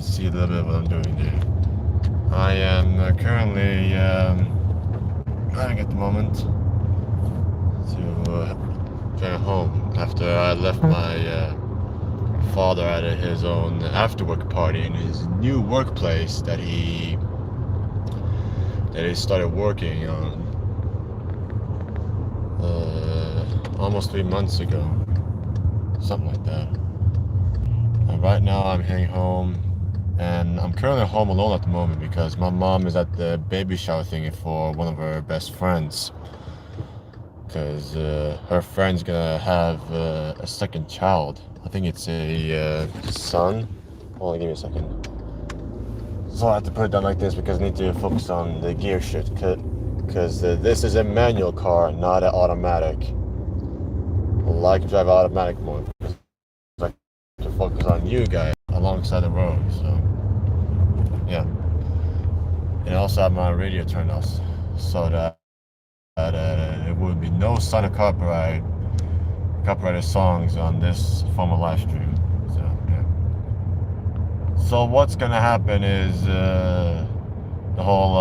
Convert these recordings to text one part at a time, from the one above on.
see a little bit of what I'm doing there. I am currently driving at the moment to get home after I left my father at his own after-work party in his new workplace that he started working on almost 3 months ago, something like that. And right now I'm heading home, and I'm currently home alone at the moment because my mom is at the baby shower thingy for one of her best friends, because her friend's gonna have a second child. I think it's a son. Hold on, give me a second. So I have to put it down like this because I need to focus on the gear shift, because this is a manual car, not an automatic. I like to drive automatic mode because I like to focus on you guys alongside the road. So yeah, and I also have my radio turned off so that there would be no sign of copyrighted songs on this form of live stream. So yeah. So what's gonna happen is the whole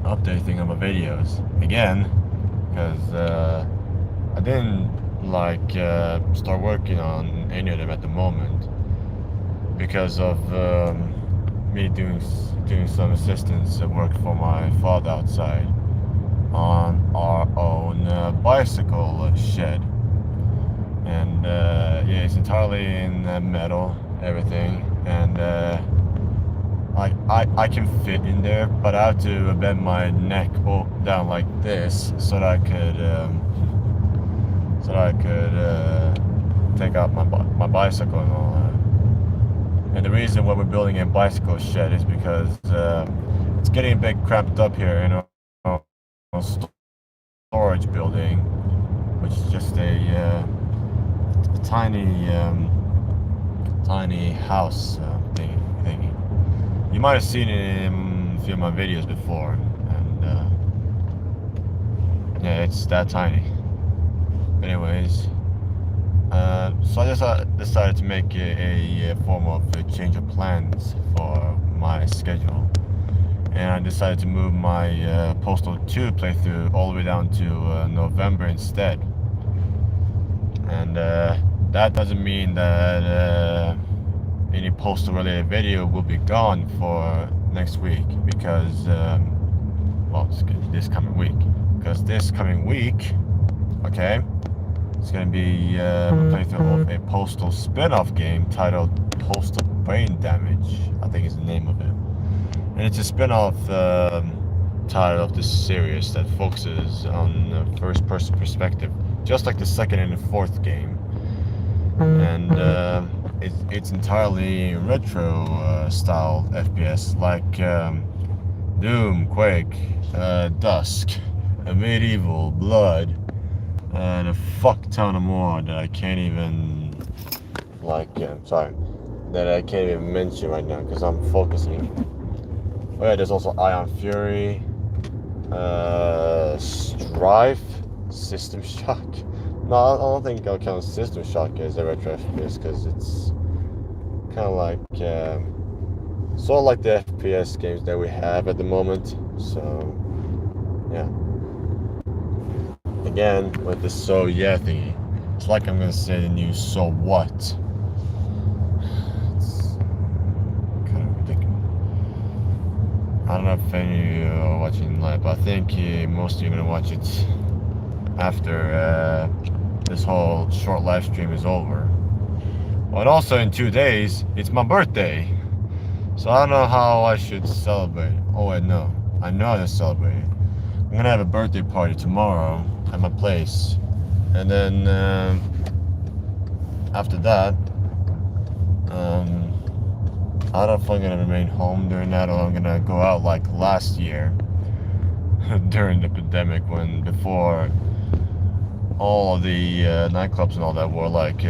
update thing on my videos again, because I didn't start working on any of them at the moment because of me doing some assistance work for my father outside on our own bicycle shed. And yeah, it's entirely in metal, everything, and I can fit in there, but I have to bend my neck down like this so that I could take out my bicycle and all that. And the reason why we're building a bicycle shed is because it's getting a bit cramped up here in a storage building, which is just a tiny house thingy. You might have seen it in a few of my videos before, and yeah, it's that tiny. Anyways, so I just decided to make a form of a change of plans for my schedule, and I decided to move my Postal 2 playthrough all the way down to November instead. And that doesn't mean that any Postal related video will be gone for next week, because well, this coming week, because this coming week, okay, it's going to be a playthrough of a Postal spin-off game titled Postal Brain Damage, I think is the name of it. And it's a spin-off title of this series that focuses on the first-person perspective, just like the second and the fourth game. And it's entirely retro style FPS, like Doom, Quake, Dusk, Medieval, Blood, and a fuck ton of more that I can't even that I can't even mention right now because I'm focusing. Oh yeah, there's also Ion Fury, Strife, System Shock. No, I don't think I'll count System Shock as a retro FPS because it's kind of like sort of like the FPS games that we have at the moment. So yeah. Again, with the so yeah thingy, it's like I'm gonna say the new so what. It's kind of ridiculous. I don't know if any of you are watching live, but I think most of you are gonna watch it after this whole short live stream is over. But also in 2 days, it's my birthday, so I don't know how I should celebrate. Oh wait, no, I know how to celebrate it. I'm gonna have a birthday party tomorrow at my place, and then after that, I don't know if I'm gonna remain home during that or I'm gonna go out like last year during the pandemic, when before all of the nightclubs and all that were like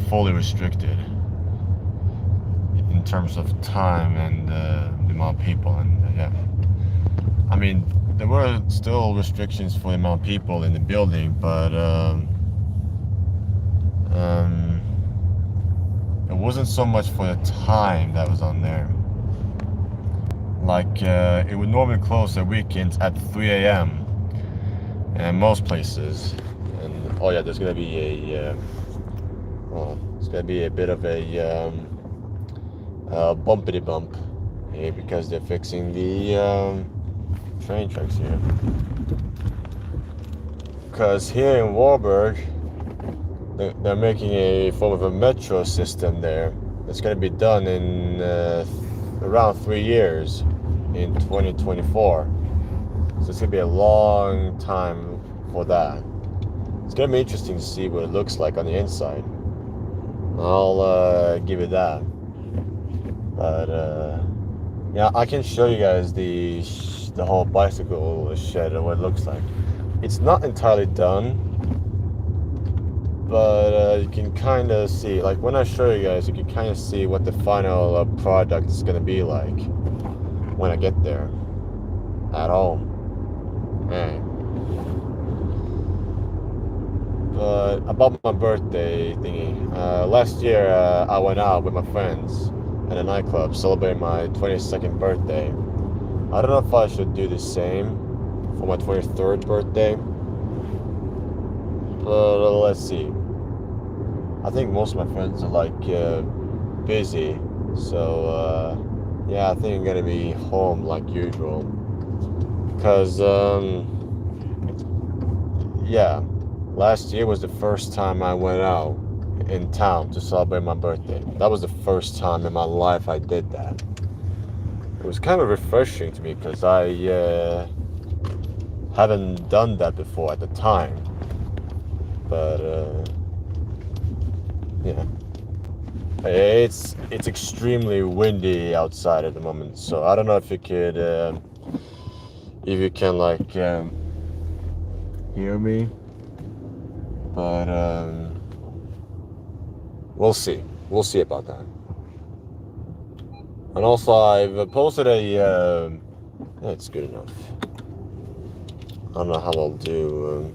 fully restricted in terms of time and the amount of people, and yeah, I mean, there were still restrictions for the amount of people in the building, but it wasn't so much for the time that was on there. Like, it would normally close at weekends at 3 a.m. and most places. And oh yeah, there's gonna be a it's gonna be a bit of a bumpity bump here because they're fixing the train tracks here. Because here in Warburg, they're making a form of a metro system there. It's gonna be done in around 3 years, in 2024. So it's gonna be a long time for that. It's gonna be interesting to see what it looks like on the inside. I'll give it that. But yeah, I can show you guys the whole bicycle shed and what it looks like. It's not entirely done, but you can kind of see, like when I show you guys, you can kind of see what the final product is gonna be like when I get there at home. Right. But about my birthday thingy, last year I went out with my friends at a nightclub celebrating my 22nd birthday. I don't know if I should do the same for my 23rd birthday, but let's see. I think most of my friends are like busy, so yeah, I think I'm gonna be home like usual. Because yeah, last year was the first time I went out in town to celebrate my birthday. That was the first time in my life I did that. It was kind of refreshing to me because I haven't done that before at the time. But yeah, it's extremely windy outside at the moment, so I don't know if you could if you can like hear me, but we'll see about that. And also I've posted a it's good enough. I don't know how I'll do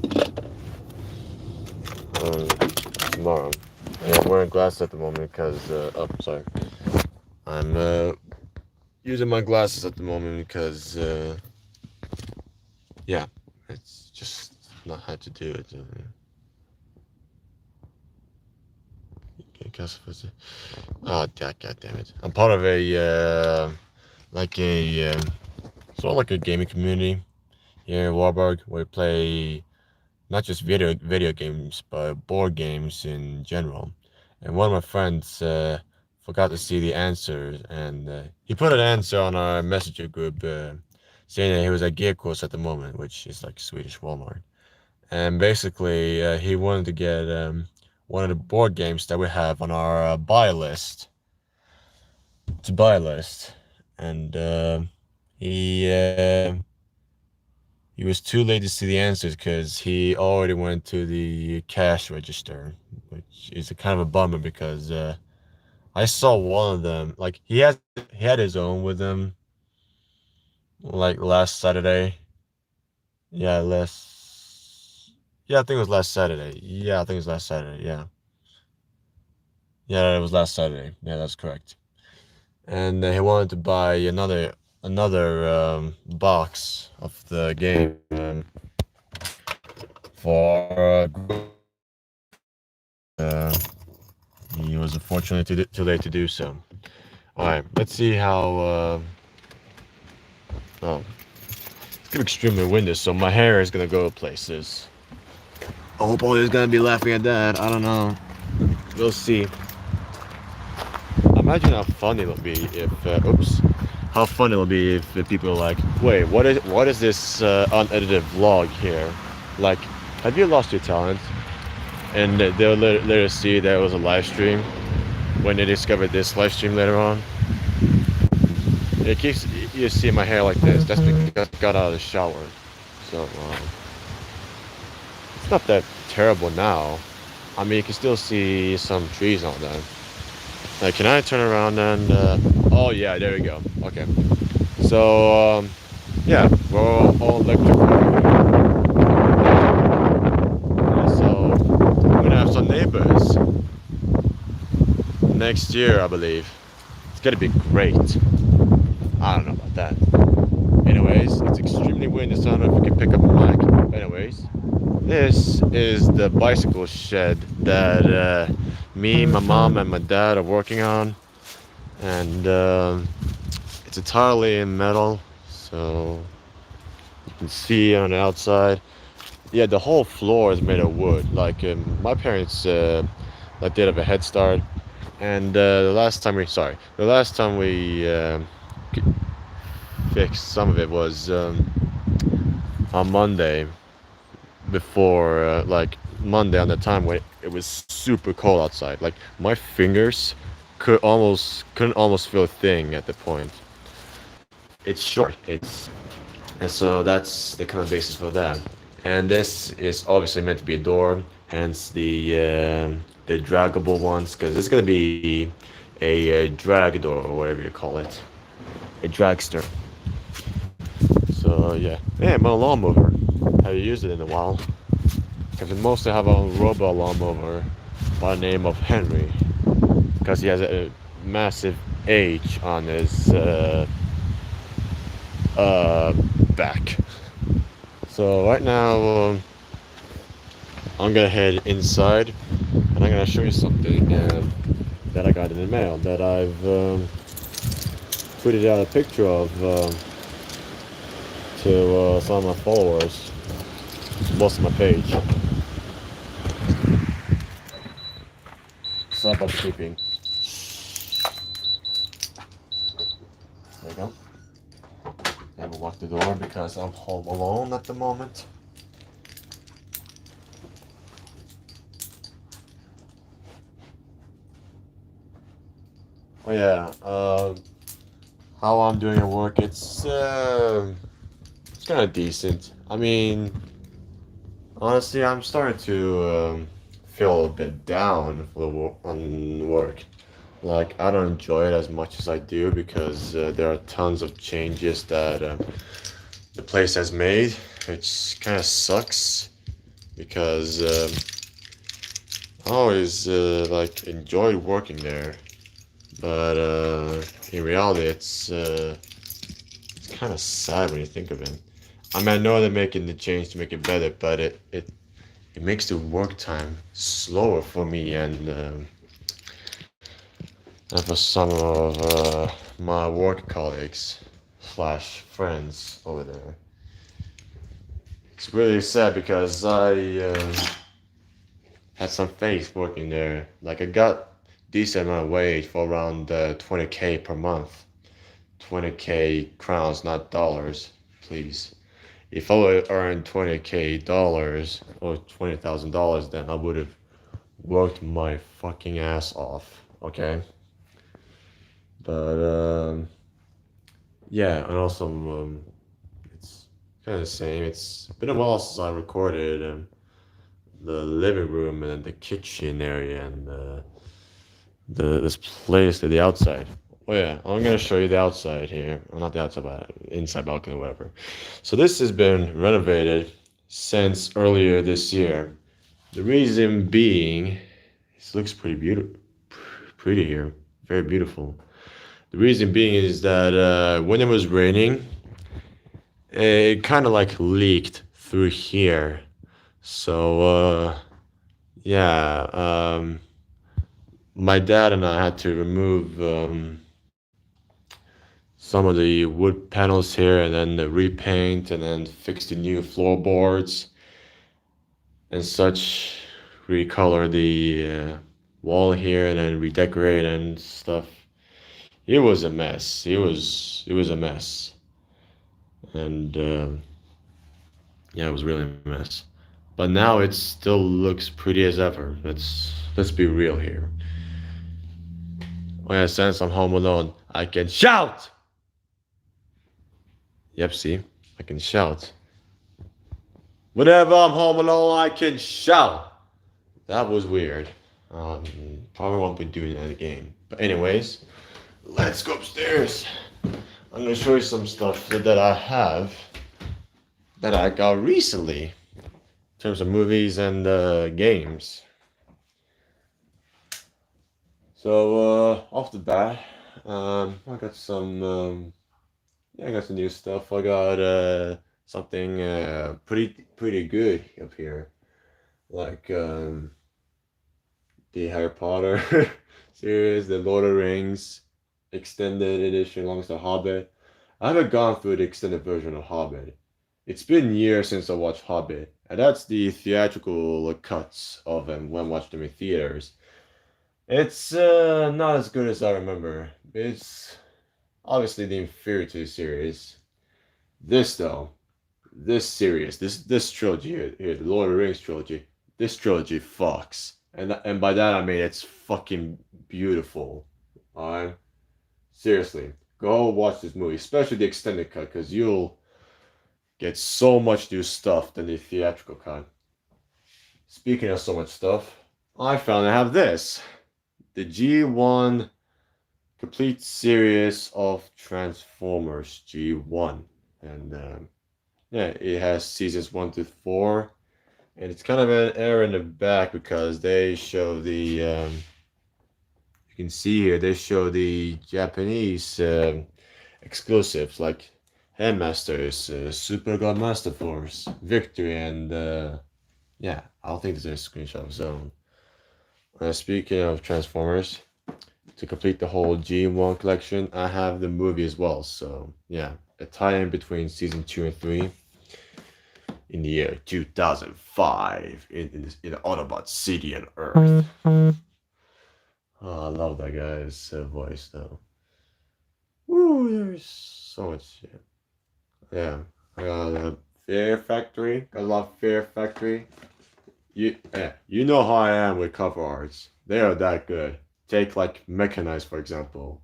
tomorrow. Yeah, I'm wearing glasses at the moment because oh sorry, I'm using my glasses at the moment because yeah, it's just not how to do it. Oh, God damn it! I'm part of a like a sort of like a gaming community here in Warburg where we play not just video games but board games in general. And one of my friends forgot to see the answers, and he put an answer on our messenger group saying that he was at Gear Course at the moment, which is like Swedish Walmart. And basically, he wanted to get one of the board games that we have on our buy list. And he was too late to see the answers because he already went to the cash register, which is a kind of a bummer because I saw one of them. Like he had his own with him, like last Saturday. Yeah, I think it was last Saturday. Yeah, I think it was last Saturday. Yeah, it was last Saturday. Yeah, that's correct. And he wanted to buy another box of the game for he was unfortunately too late to do so. All right, let's see how. Oh, it's gonna be extremely windy, so my hair is gonna go places. I hope all is gonna be laughing at that. I don't know. We'll see. Imagine how funny it'll be if how fun it'll be if people are like, wait, what is this unedited vlog here? Like, have you lost your talent? And they'll later see that it was a live stream when they discovered this live stream later on. It keeps you see my hair like this. That's because I got out of the shower. So it's not that terrible now. I mean, you can still see some trees on that. Like, can I turn around and oh yeah, there we go. Okay, so yeah, we're all electric. So we're gonna have some neighbors next year, I believe. It's gonna be great. I don't know about that. Anyways, it's extremely windy, so I don't know if you can pick up the mic. But anyways, this is the bicycle shed that me, my mom, and my dad are working on, and it's entirely in metal, so you can see on the outside. Yeah, the whole floor is made of wood. Like my parents, like did have a head start, and the last time we fixed some of it was on Monday before like Monday on the time when it was super cold outside. Like my fingers couldn't almost feel a thing at the point. It's short. It's and so that's the kind of basis for that. And this is obviously meant to be a door, hence the draggable ones, because it's gonna be a drag door or whatever you call it, a dragster. So yeah, man, my lawnmower. Haven't used it in a while. Because we mostly have a robo lawnmower by the name of Henry, because he has a massive H on his back. So right now I'm gonna head inside and I'm gonna show you something that I got in the mail that I've tweeted out a picture of to some of my followers, most of my page. Stop upkeeping. There you go. I will lock the door because I'm home alone at the moment. Oh yeah, how I'm doing at work, it's kind of decent. I mean, honestly, I'm starting to feel a bit down on work. Like, I don't enjoy it as much as I do because there are tons of changes that the place has made, which kind of sucks because I always like enjoyed working there, but in reality, it's kind of sad when you think of it. I mean, I know they're making the change to make it better, but it makes the work time slower for me and for some of my work colleagues slash friends over there. It's really sad because I had some faith working there. Like I got decent amount of wage for around 20K per month. 20K crowns, not dollars, please. If I would earn 20K dollars or $20,000, then I would have worked my fucking ass off. Okay. But yeah, and also it's kind of the same. It's been a while since I recorded the living room and the kitchen area and this place to the outside. Oh yeah, I'm gonna show you the outside here. Well, not the outside, but inside balcony, whatever. So this has been renovated since earlier this year. The reason being, it looks pretty beautiful, pretty here, very beautiful. The reason being is that when it was raining, it kind of like leaked through here. So yeah, my dad and I had to remove some of the wood panels here and then repaint and then fix the new floorboards and such, recolor the wall here and then redecorate and stuff. It was a mess. It was a mess, and yeah, it was really a mess. But now it still looks pretty as ever. Let's be real here. Oh yeah, since I'm home alone, I can shout. Yep, see, I can shout. Whenever I'm home alone, I can shout. That was weird. Probably won't be doing that again. But anyways, let's go upstairs. I'm gonna show you some stuff that I have that I got recently in terms of movies and games. Off the bat, I got some yeah, I got some new stuff. I got something pretty good up here, like the Harry Potter series, the Lord of the Rings extended edition, along with the Hobbit. I haven't gone through the extended version of Hobbit. It's been years since I watched Hobbit, and that's the theatrical cuts of them when I watched them in theaters. It's not as good as I remember. It's obviously the inferior to the series. This though, this series, this trilogy here, the Lord of the Rings trilogy, this trilogy fucks, and by that I mean it's fucking beautiful. Alright, seriously, go watch this movie, especially the extended cut, because you'll get so much new stuff than the theatrical cut. Speaking of so much stuff, I found I have this, the G1 complete series of Transformers G1, and yeah, it has seasons 1 to 4, and it's kind of an error in the back because they show the you can see here they show the Japanese exclusives like Headmasters, Super God Master Force, Victory, and yeah, I'll think there's a screenshot of Zone. Speaking of Transformers, to complete the whole G1 collection, I have the movie as well. So yeah, a tie-in between season 2 and 3 in the year 2005 in Autobot City and Earth. Oh, I love that guy's voice though. Woo, there's so much shit. Yeah, I got a Fear Factory. Got a lot of Fear Factory. You know how I am with cover arts. They are that good. Take like Mechanized for example.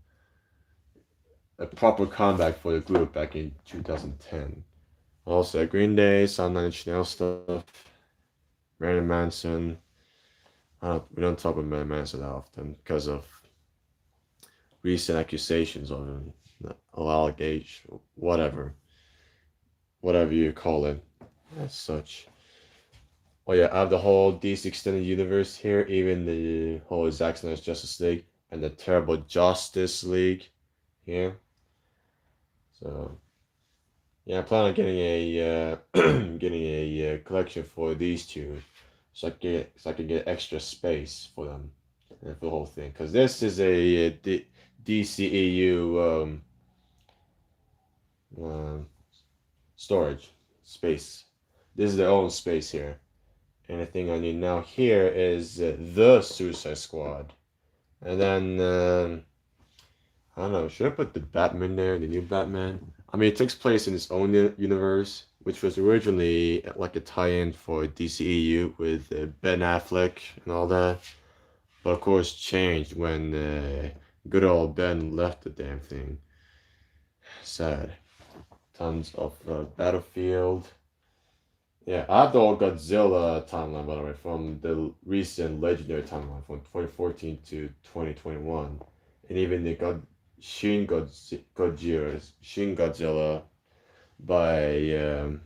A proper comeback for the group back in 2010. Also, Green Day, some Nine Inch Nails stuff, Marilyn Manson. We don't talk about Marilyn Manson that often because of recent accusations of him, or allegation, whatever you call it, as such. Oh yeah, I have the whole DC Extended Universe here, even the whole Zack Snyder's Justice League and the terrible Justice League here. So yeah, I plan on getting a getting a collection for these two, so I can get extra space for them and for the whole thing. Because this is a DCEU storage space. This is their own space here. Anything I need now here is the Suicide Squad, and then I don't know. Should I put the Batman there, the new Batman? I mean, it takes place in its own universe, which was originally like a tie-in for DCEU with Ben Affleck and all that, but of course changed when good old Ben left the damn thing. Sad. Tons of Battlefield. Yeah, I have the old Godzilla timeline, by the way, from the recent Legendary timeline from 2014 to 2021. And even the Shin Godzilla by,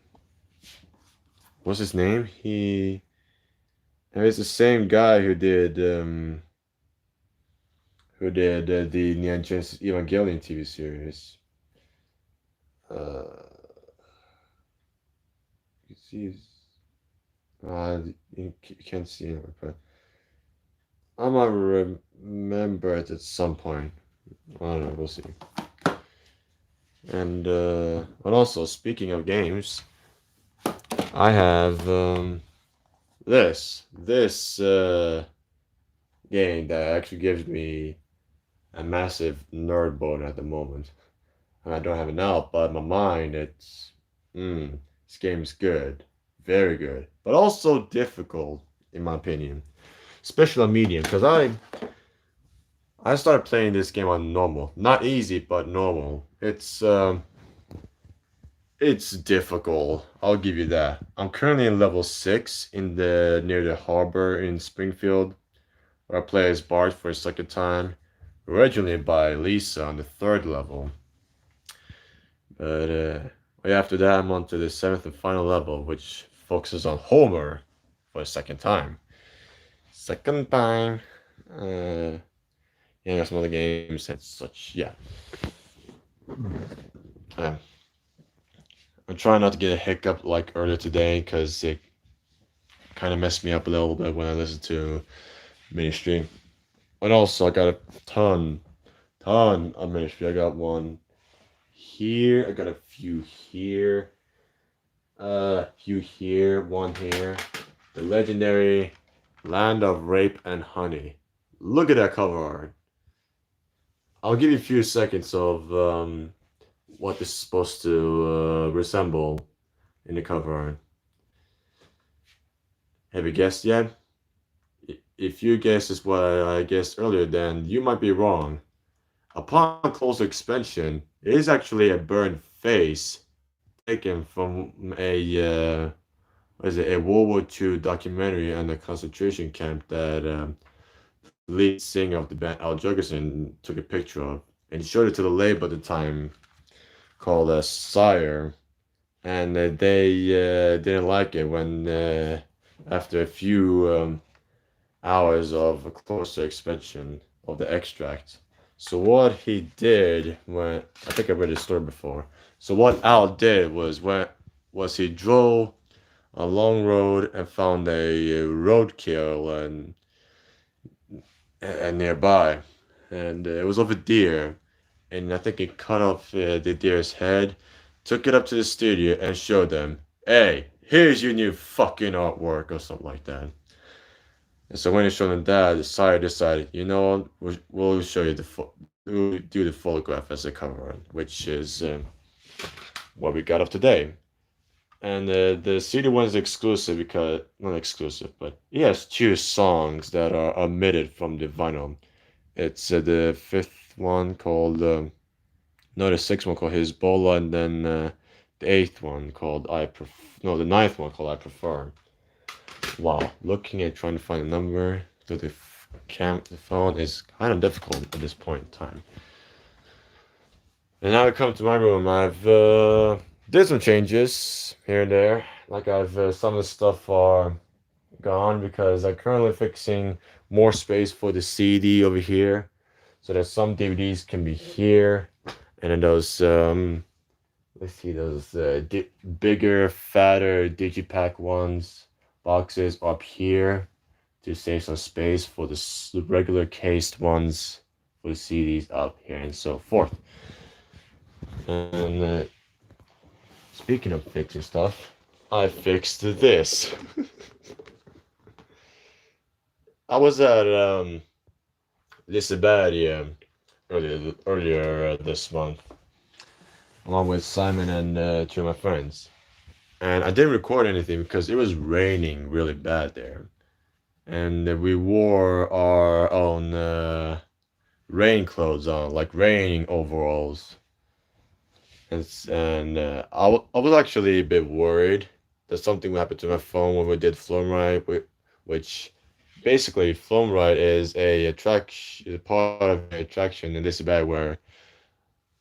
what's his name? It's the same guy who did the Neon Genesis Evangelion TV series. You see, you can't see it, but I might remember it at some point. I don't know, we'll see. And but also speaking of games, I have this game that actually gives me a massive nerd boner at the moment. I don't have it now, but in my mind it's this game's good, very good, but also difficult in my opinion, especially on medium, because I started playing this game on normal, not easy, but normal. It's difficult. I'll give you that. I'm currently in level 6 in the near the harbor in Springfield, where I play as Bart for a second time, originally by Lisa on the 3rd level. But after that, I'm on to the 7th and final level, which focuses on Homer for a second time. Second time. Yeah, I got some other games and such. Yeah. Uh, I'm trying not to get a hiccup like earlier today because it kind of messed me up a little bit when I listened to Ministry. And also, I got a ton of Ministry. I got one here. I got a few here. Few here. One here. The legendary Land of Rape and Honey. Look at that cover art. I'll give you a few seconds of what this is supposed to resemble in the cover art. Have you guessed yet? If you guessed is what I guessed earlier, then you might be wrong. Upon closer inspection, it is actually a burned face taken from what is it, a World War II documentary on the concentration camp that the lead singer of the band, Al Jurgensen, took a picture of. And he showed it to the label at the time called Sire. And they didn't like it when, after a few hours of a closer inspection of the extract. So what he did when I think I read this story before. So what Al did was he drove a long road and found a roadkill and nearby, and it was of a deer, and I think he cut off the deer's head, took it up to the studio and showed them, hey, here's your new fucking artwork or something like that. And so when he showed them that, the sire decided, you know, we'll show you we'll do the photograph as a cover, which is what we got of today. And the CD one is exclusive because, not exclusive, but he has two songs that are omitted from the vinyl. It's the fifth one called, no, the sixth one called Hezbollah, and then the eighth one called no, the ninth one called I Prefer. Wow, looking at trying to find a number to the the phone is kind of difficult at this point in time. And now I come to my room. I've did some changes here and there. Like some of the stuff are gone because I'm currently fixing more space for the CD over here, so that some DVDs can be here, and then those let's see, those bigger, fatter digipack ones boxes up here to save some space for the regular cased ones for the CDs up here and so forth. And speaking of fixing stuff, I fixed this. I was at Liseberg earlier this month, along with Simon and two of my friends. And I didn't record anything because it was raining really bad there. And we wore our own rain clothes on, like raining overalls. And I was actually a bit worried that something would happen to my phone when we did Flown Ride, which basically Flown Ride is a attraction, part of an attraction in this bed where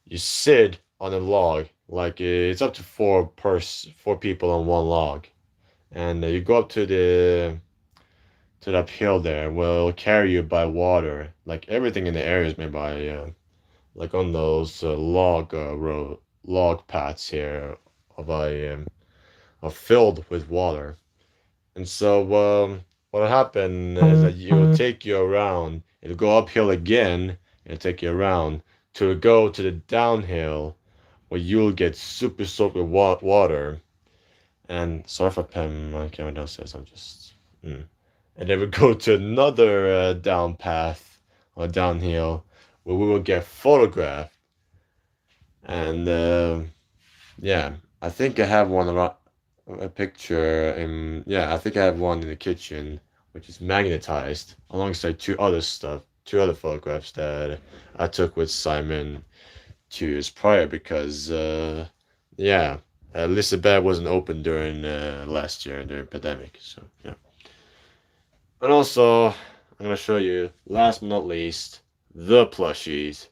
you sit on a log, like it's up to four people on one log, and you go up to the uphill there. Will carry you by water, like everything in the area is made by like on those log paths here of are filled with water. And so what happened is that you'll take you around. It'll go uphill again and take you around to go to the downhill where you'll get super soaked with water. And sorry if I pen my camera downstairs. I'm just. And then we go to another down path or downhill where we will get photographed. And yeah, I think I have one around a picture in, yeah, I think I have one in the kitchen which is magnetized alongside two other photographs that I took with Simon 2 years prior because yeah, Elizabeth wasn't open during last year during pandemic, so yeah. And also I'm gonna show you, last but not least, the plushies.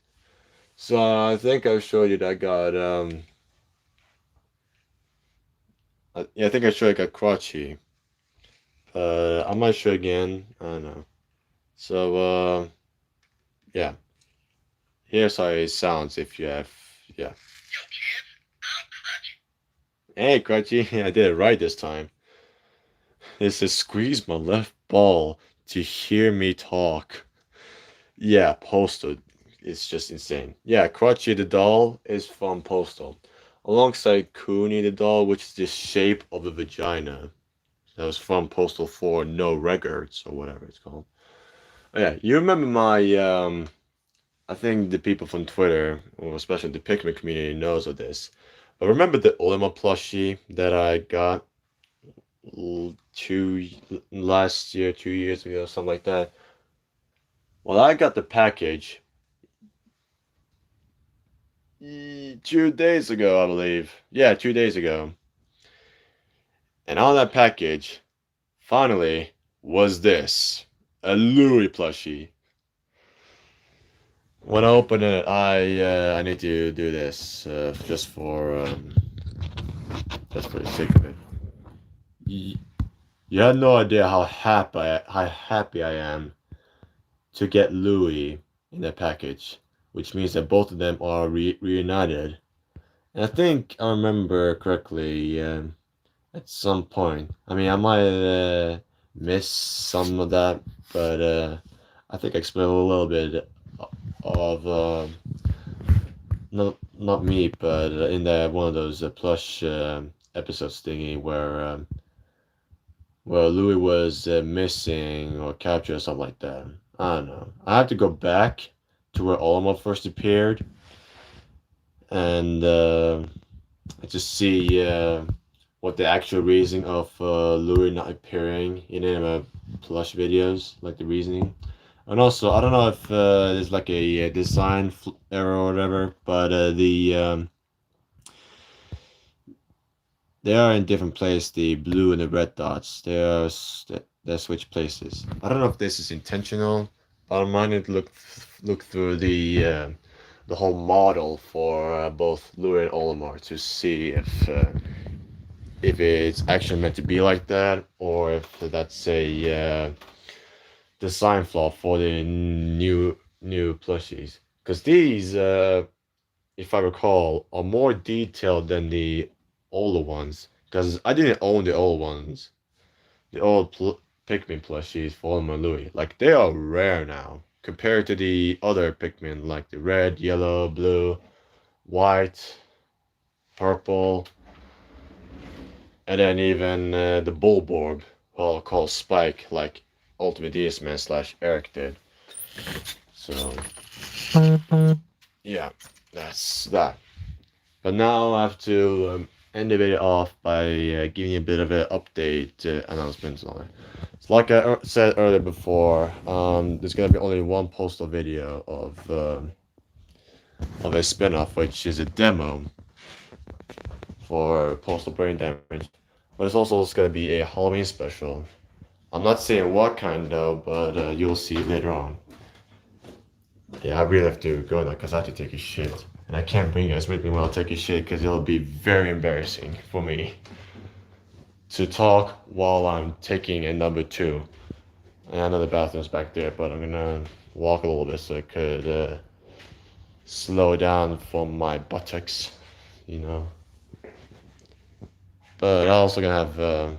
So I think I've showed you that I got yeah, I think I showed you I got crotchy. I might show again. I don't know. So Yeah, here's how it sounds if you have, yeah. Hey, Crutchy, I did it right this time. It says squeeze my left ball to hear me talk. Yeah, Postal. It's just insane. Yeah, Crutchy the doll is from Postal. Alongside Cooney the doll, which is the shape of a vagina. That was from Postal 4 No Records, or whatever it's called. Oh, yeah, you remember my, I think the people from Twitter, or especially the Pikmin community, knows of this. But remember the Ultima plushie that I got two last year, 2 years ago, something like that? Well, I got the package 2 days ago, I believe. Yeah, 2 days ago. And on that package, finally, was this a Louis plushie. When I open it, I need to do this just for the sake of it. You, you have no idea how happy I am to get Louis in the package, which means that both of them are reunited. And I think I remember correctly at some point. I mean, I might miss some of that, but I think I explained a little bit of not me, but in the one of those plush episodes thingy where Louis was missing or captured or something like that. I don't know. I have to go back to where Olmo first appeared and just see what the actual reasoning of Louis not appearing in any of my plush videos, like the reasoning. And also, I don't know if there's like a design error or whatever, but they are in different places. The blue and the red dots, they're switch places. I don't know if this is intentional, but I might to look through the whole model for both Louis and Olimar to see if it's actually meant to be like that or if that's a design flaw for the new plushies. Because these, if I recall, are more detailed than the older ones. Because I didn't own the old ones, the old Pikmin plushies for Olma Louis. Like they are rare now compared to the other Pikmin, like the red, yellow, blue, white, purple, and then even the Bulborb, called Spike, like Ultimate DS Man slash Eric did. So yeah, that's that. But now I have to end the video off by giving you a bit of an update announcement on it. So like I said earlier before, there's gonna be only one postal video of a spin-off, which is a demo for Postal Brain Damage. But it's also gonna be a Halloween special. I'm not saying what kind though, but you'll see later on. Yeah, I really have to go now because I have to take a shit. And I can't bring you guys with me while I take a shit because it'll be very embarrassing for me to talk while I'm taking a number two. And I know the bathroom's back there, but I'm gonna walk a little bit so I could slow down from my buttocks, you know. But I'm also gonna have,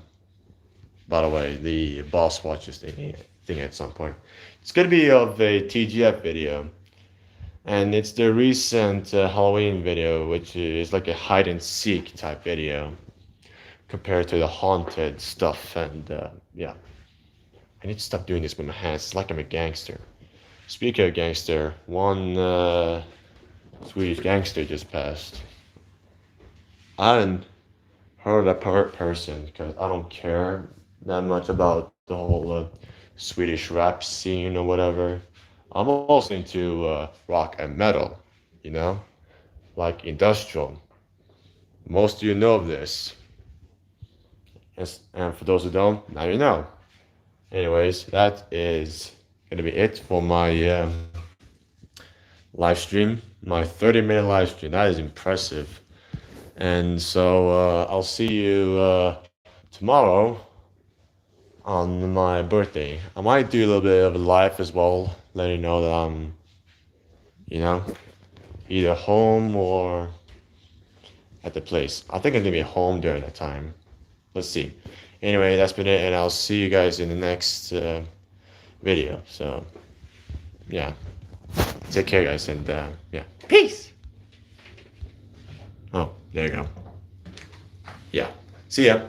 by the way, the boss watches thing at some point. It's gonna be of a TGF video. And it's the recent Halloween video, which is like a hide and seek type video compared to the haunted stuff. And yeah, I need to stop doing this with my hands. It's like I'm a gangster. Speaking of gangster, one Swedish gangster just passed. I hadn't heard of that person because I don't care that much about the whole Swedish rap scene or whatever. I'm also into rock and metal, you know, like industrial. Most of you know of this. And for those who don't, now you know. Anyways, that is going to be it for my live stream, my 30-minute live stream. That is impressive. And so I'll see you tomorrow on my birthday. I might do a little bit of a live as well, letting you know that I'm You know, either home or at the place. I think I'm gonna be home during that time. Let's see. Anyway, that's been it, and I'll see you guys in the next video. So, yeah. Take care, guys, and yeah. Peace! Oh, there you go. Yeah. See ya.